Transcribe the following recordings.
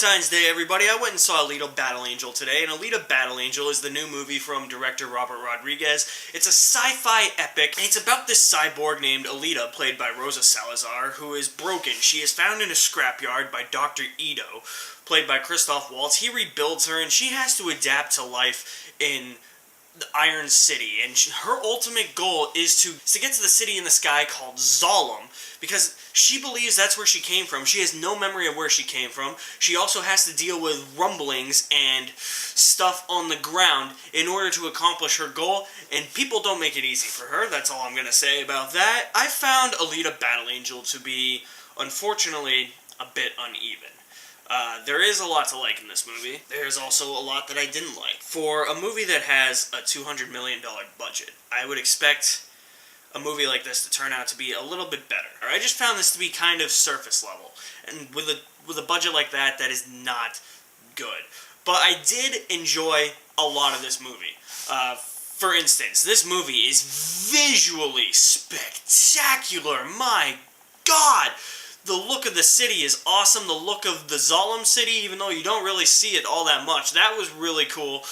Valentine's Day, everybody. I went and saw Alita Battle Angel today, and Alita Battle Angel is the new movie from director Robert Rodriguez. It's a sci-fi epic, and it's about this cyborg named Alita, played by Rosa Salazar, who is broken. She is found in a scrapyard by Dr. Ito, played by Christoph Waltz. He rebuilds her, and she has to adapt to life in the Iron City, and her ultimate goal is to get to the city in the sky called Zalem, because she believes that's where she came from. She has no memory of where she came from. She also has to deal with rumblings and stuff on the ground in order to accomplish her goal, and people don't make it easy for her. That's all I'm going to say about that. I found Alita Battle Angel to be, unfortunately, a bit uneven. There is a lot to like in this movie. There's also a lot that I didn't like. For a movie that has a $200 million budget, I would expect a movie like this to turn out to be a little bit better. I just found this to be kind of surface level. And with a budget like that, that is not good. But I did enjoy a lot of this movie. For instance, this movie is visually spectacular. My God! The look of the city is awesome. The look of the Zalem city, even though you don't really see it all that much, that was really cool.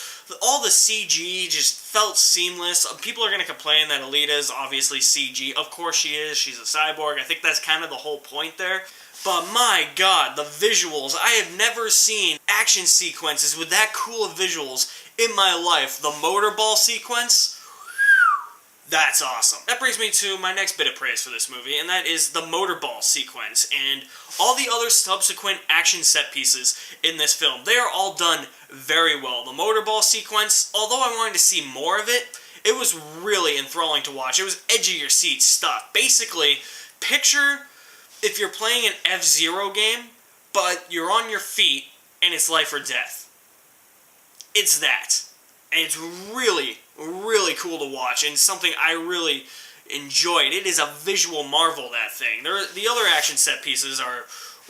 All the CG just felt seamless. People are going to complain that Alita is obviously CG. Of course she is. She's a cyborg. I think that's kind of the whole point there. But my God, the visuals. I have never seen action sequences with that cool of visuals in my life. The motorball sequence, that's awesome. That brings me to my next bit of praise for this movie, and that is the motorball sequence and all the other subsequent action set pieces in this film. They are all done very well. The motorball sequence, although I wanted to see more of it, it was really enthralling to watch. It was edge-of-your-seat stuff. Basically, picture if you're playing an F-Zero game, but you're on your feet and it's life or death. It's that. And it's really, really cool to watch, and something I really enjoyed. It is a visual marvel, that thing. The other action set pieces are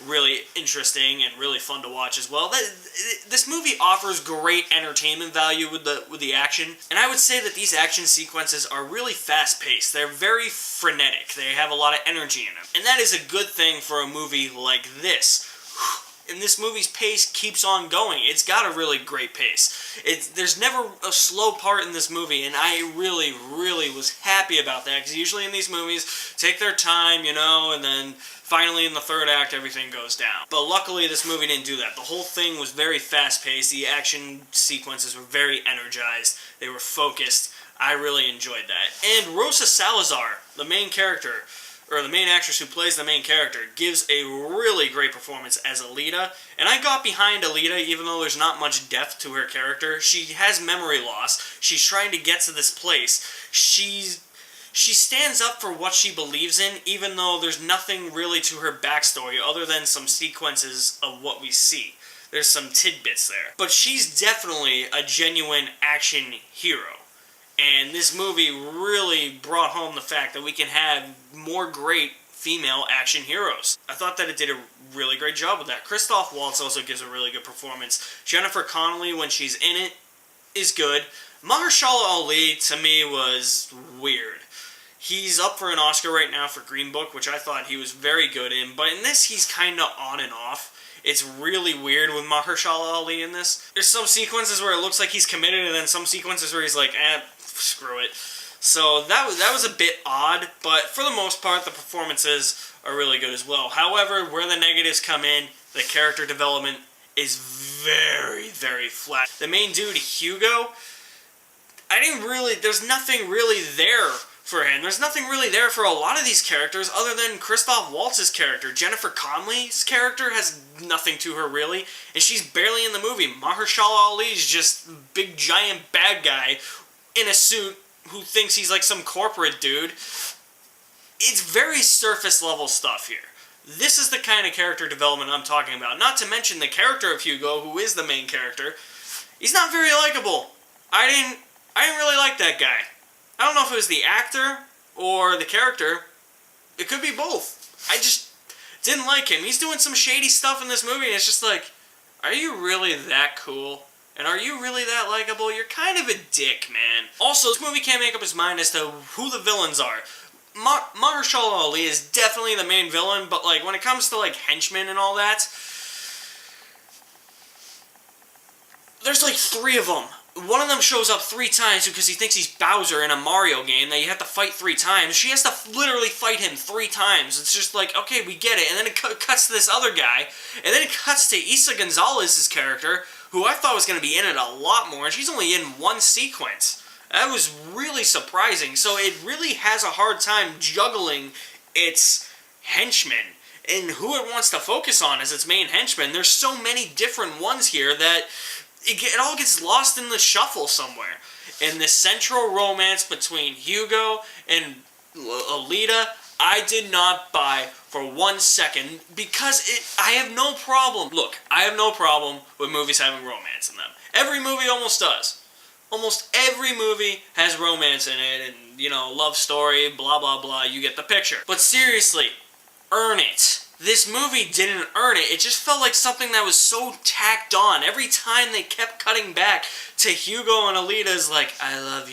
really interesting and really fun to watch as well. This movie offers great entertainment value with the action, and I would say that these action sequences are really fast-paced. They're very frenetic. They have a lot of energy in them, and that is a good thing for a movie like this. And this movie's pace keeps on going. It's got a really great pace. There's never a slow part in this movie, and I really, really was happy about that, because usually in these movies, take their time, you know, and then finally in the third act, everything goes down. But luckily, this movie didn't do that. The whole thing was very fast-paced. The action sequences were very energized. They were focused. I really enjoyed that. And Rosa Salazar, the main character, or the main actress who plays the main character, gives a really great performance as Alita. And I got behind Alita, even though there's not much depth to her character. She has memory loss. She's trying to get to this place. She stands up for what she believes in, even though there's nothing really to her backstory other than some sequences of what we see. There's some tidbits there. But she's definitely a genuine action hero. And this movie really brought home the fact that we can have more great female action heroes. I thought that it did a really great job with that. Christoph Waltz also gives a really good performance. Jennifer Connelly, when she's in it, is good. Mahershala Ali, to me, was weird. He's up for an Oscar right now for Green Book, which I thought he was very good in. But in this, he's kind of on and off. It's really weird with Mahershala Ali in this. There's some sequences where it looks like he's committed, and then some sequences where he's like, screw it. So that was a bit odd, but for the most part, the performances are really good as well. However, where the negatives come in, the character development is very, very flat. The main dude, Hugo, there's nothing really there for him. There's nothing really there for a lot of these characters other than Christoph Waltz's character. Jennifer Connelly's character has nothing to her, really, and she's barely in the movie. Mahershala Ali's just big, giant bad guy in a suit who thinks he's like some corporate dude. It's very surface level stuff here. This is the kind of character development I'm talking about. Not to mention the character of Hugo, who is the main character. He's not very likable. I didn't really like that guy. I don't know if it was the actor or the character. It could be both. I just didn't like him. He's doing some shady stuff in this movie, and it's just like, are you really that cool? And are you really that likable? You're kind of a dick, man. Also, this movie can't make up his mind as to who the villains are. Mahershala Ali is definitely the main villain, but like when it comes to like henchmen and all that, There's like 3 of them. One of them shows up 3 times because he thinks he's Bowser in a Mario game that you have to fight 3 times. She has to literally fight him 3 times. It's just like, okay, we get it. And then it cuts to this other guy. And then it cuts to Isa Gonzalez's character, who I thought was going to be in it a lot more. And she's only in 1 sequence. That was really surprising. So it really has a hard time juggling its henchmen and who it wants to focus on as its main henchmen. There's so many different ones here that it all gets lost in the shuffle somewhere. And the central romance between Hugo and Alita, I did not buy for 1 second because I have no problem. Look, I have no problem with movies having romance in them. Every movie almost does. Almost every movie has romance in it and, you know, love story, blah, blah, blah. You get the picture. But seriously, earn it. This movie didn't earn it. It just felt like something that was so tacked on. Every time they kept cutting back to Hugo and Alita's like, I love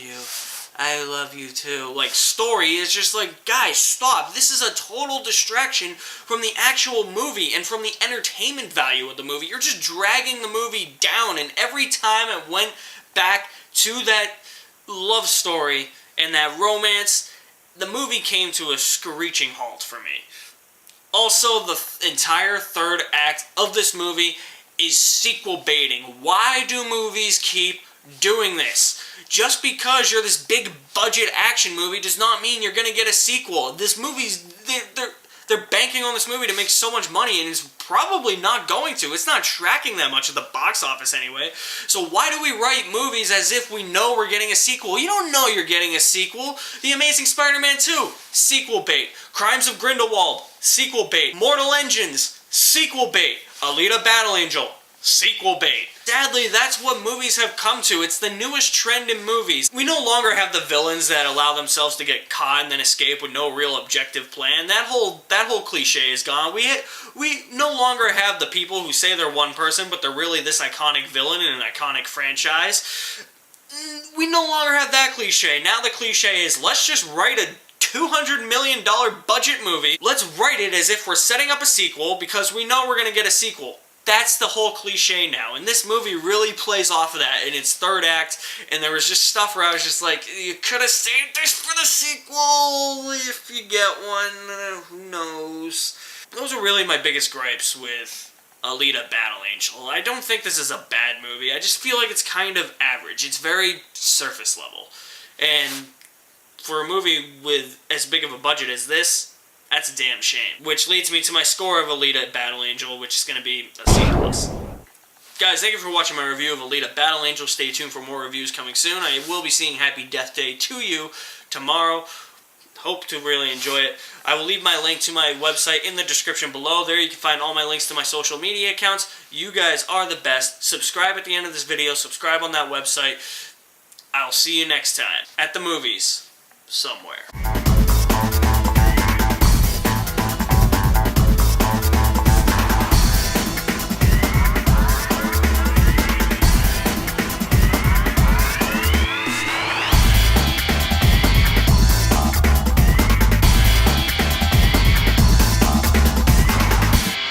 you too. Like, story is just like, guys, stop. This is a total distraction from the actual movie and from the entertainment value of the movie. You're just dragging the movie down, and every time it went back to that love story and that romance, the movie came to a screeching halt for me. Also, the entire third act of this movie is sequel baiting. Why do movies keep doing this? Just because you're this big budget action movie does not mean you're going to get a sequel. This movie's, they're banking on this movie to make so much money, and it's probably not going to. It's not tracking that much at the box office anyway. So why do we write movies as if we know we're getting a sequel? You don't know you're getting a sequel. The Amazing Spider-Man 2, sequel bait. Crimes of Grindelwald, sequel bait. Mortal Engines, sequel bait. Alita Battle Angel, sequel bait. Sadly, that's what movies have come to. It's the newest trend in movies. We no longer have the villains that allow themselves to get caught and then escape with no real objective plan. That whole cliche is gone. We no longer have the people who say they're one person, but they're really this iconic villain in an iconic franchise. We no longer have that cliche. Now the cliche is, let's just write a $200 million budget movie. Let's write it as if we're setting up a sequel because we know we're going to get a sequel. That's the whole cliche now, and this movie really plays off of that in its third act, and there was just stuff where I was just like, you could have saved this for the sequel if you get one, who knows. Those are really my biggest gripes with Alita Battle Angel. I don't think this is a bad movie, I just feel like it's kind of average. It's very surface level, and for a movie with as big of a budget as this, that's a damn shame. Which leads me to my score of Alita Battle Angel, which is going to be a C+. Guys, thank you for watching my review of Alita Battle Angel. Stay tuned for more reviews coming soon. I will be singing Happy Death Day to you tomorrow. Hope to really enjoy it. I will leave my link to my website in the description below. There you can find all my links to my social media accounts. You guys are the best. Subscribe at the end of this video. Subscribe on that website. I'll see you next time at the movies somewhere.